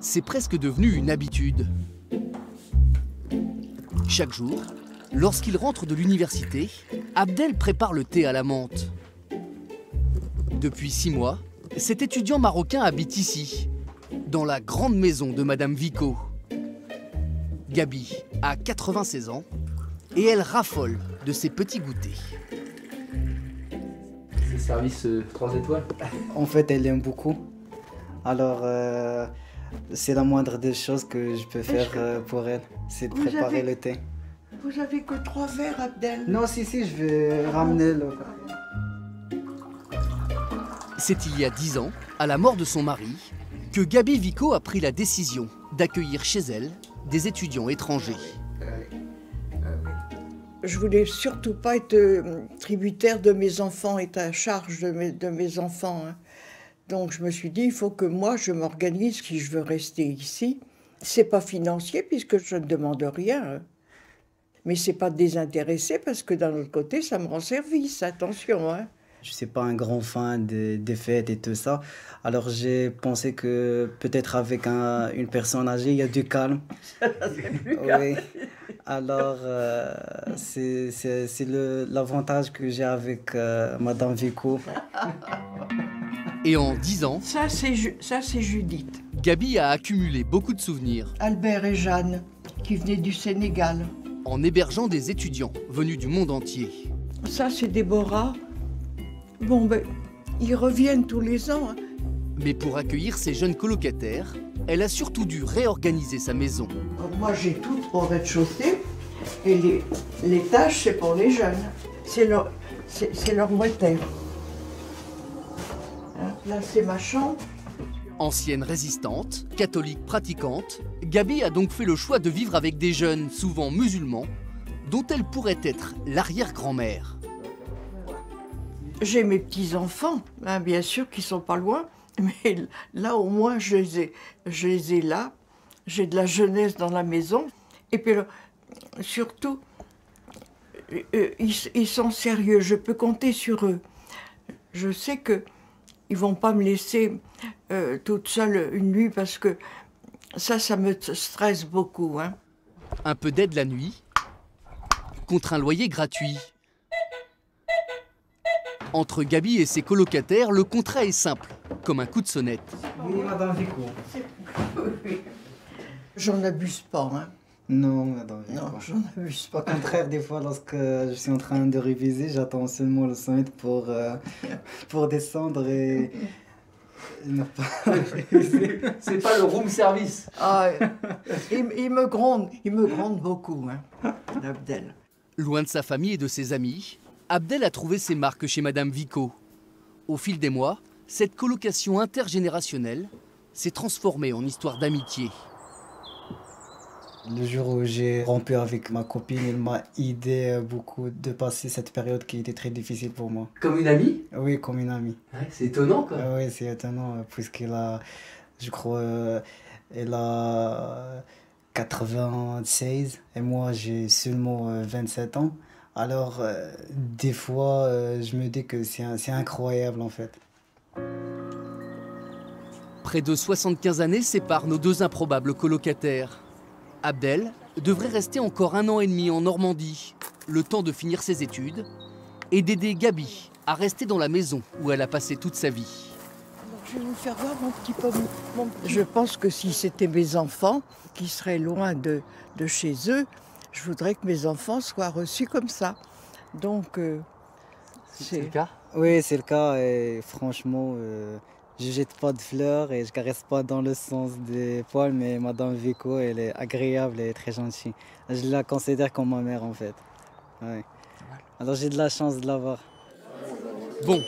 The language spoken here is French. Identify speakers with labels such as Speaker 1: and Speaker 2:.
Speaker 1: c'est presque devenu une habitude. Chaque jour, lorsqu'il rentre de l'université, Abdel prépare le thé à la menthe. Depuis 6 mois, cet étudiant marocain habite ici, dans la grande maison de Madame Vico. Gabi a 96 ans et elle raffole de ses petits goûters.
Speaker 2: C'est service 3 étoiles.
Speaker 3: En fait, elle aime beaucoup. Alors, c'est la moindre des choses que je peux faire pour elle, c'est de préparer le thé.
Speaker 4: Vous avez que 3 verres, Abdel?
Speaker 3: Non, si, je vais ramener le...
Speaker 1: C'est il y a 10 ans, à la mort de son mari, que Gabi Vico a pris la décision d'accueillir chez elle des étudiants étrangers.
Speaker 4: Je voulais surtout pas être tributaire de mes enfants, être à charge de mes enfants, hein. Donc je me suis dit, il faut que moi je m'organise si je veux rester ici. C'est pas financier puisque je ne demande rien, hein. Mais c'est pas désintéressé parce que d'un autre côté, ça me rend service, attention, hein.
Speaker 3: Je ne suis pas un grand fan des fêtes et tout ça. Alors j'ai pensé que peut-être avec une personne âgée, il y a du calme.
Speaker 4: C'est plus calme.
Speaker 3: Oui. Alors c'est l'avantage que j'ai avec Madame Vico.
Speaker 1: Et en 10 ans,
Speaker 4: Ça, c'est Judith.
Speaker 1: Gabi a accumulé beaucoup de souvenirs
Speaker 4: Albert et Jeanne, qui venaient du Sénégal.
Speaker 1: en hébergeant des étudiants venus du monde entier.
Speaker 4: Ça, c'est Déborah. Bon, ben, ils reviennent tous les ans, hein.
Speaker 1: Mais pour accueillir ces jeunes colocataires, elle a surtout dû réorganiser sa maison.
Speaker 4: Alors, moi, j'ai tout au rez-de-chaussée. Et l'étage, c'est pour les jeunes. C'est leur moitié. Hein, là, c'est ma chambre.
Speaker 1: Ancienne résistante, catholique pratiquante, Gabi a donc fait le choix de vivre avec des jeunes, souvent musulmans, dont elle pourrait être l'arrière-grand-mère.
Speaker 4: J'ai mes petits-enfants, hein, bien sûr, qui sont pas loin. Mais là, au moins, je les ai là. J'ai de la jeunesse dans la maison. Et puis, surtout, ils sont sérieux. Je peux compter sur eux. Je sais qu'ils vont pas me laisser toute seule une nuit parce que ça me stresse beaucoup, hein.
Speaker 1: Un peu d'aide la nuit, contre un loyer gratuit. Entre Gabi et ses colocataires, le contrat est simple, comme un coup de sonnette.
Speaker 3: Oui, Madame Vico.
Speaker 4: J'en abuse pas, hein.
Speaker 3: Non, Madame Vico.
Speaker 4: Non, j'en abuse pas.
Speaker 3: Au contraire, des fois, lorsque je suis en train de réviser, j'attends seulement le sonnette pour descendre et... ne pas...
Speaker 2: C'est pas le room service.
Speaker 4: Ah, il me gronde beaucoup, hein, Abdel.
Speaker 1: Loin de sa famille et de ses amis, Abdel a trouvé ses marques chez Madame Vico. Au fil des mois, cette colocation intergénérationnelle s'est transformée en histoire d'amitié.
Speaker 3: Le jour où j'ai rompu avec ma copine, elle m'a aidé beaucoup de passer cette période qui était très difficile pour moi.
Speaker 2: Comme une amie?
Speaker 3: Oui, comme une amie.
Speaker 2: Ouais, c'est étonnant, quoi.
Speaker 3: Oui, c'est étonnant, puisqu'elle a, je crois, elle a 96 et moi j'ai seulement 27 ans. Alors, des fois, je me dis que c'est incroyable en fait.
Speaker 1: Près de 75 années séparent nos deux improbables colocataires. Abdel devrait rester encore 1 an et demi en Normandie, le temps de finir ses études, et d'aider Gabi à rester dans la maison où elle a passé toute sa vie.
Speaker 4: Alors, je vais vous faire voir mon petit pomme. Je pense que si c'était mes enfants qui seraient loin de chez eux, je voudrais que mes enfants soient reçus comme ça. Donc,
Speaker 2: C'est le cas?
Speaker 3: Oui, c'est le cas et franchement, je jette pas de fleurs et je caresse pas dans le sens des poils, mais Madame Vico, elle est agréable et très gentille. Je la considère comme ma mère en fait. Ouais. Alors j'ai de la chance de l'avoir.
Speaker 1: Bon,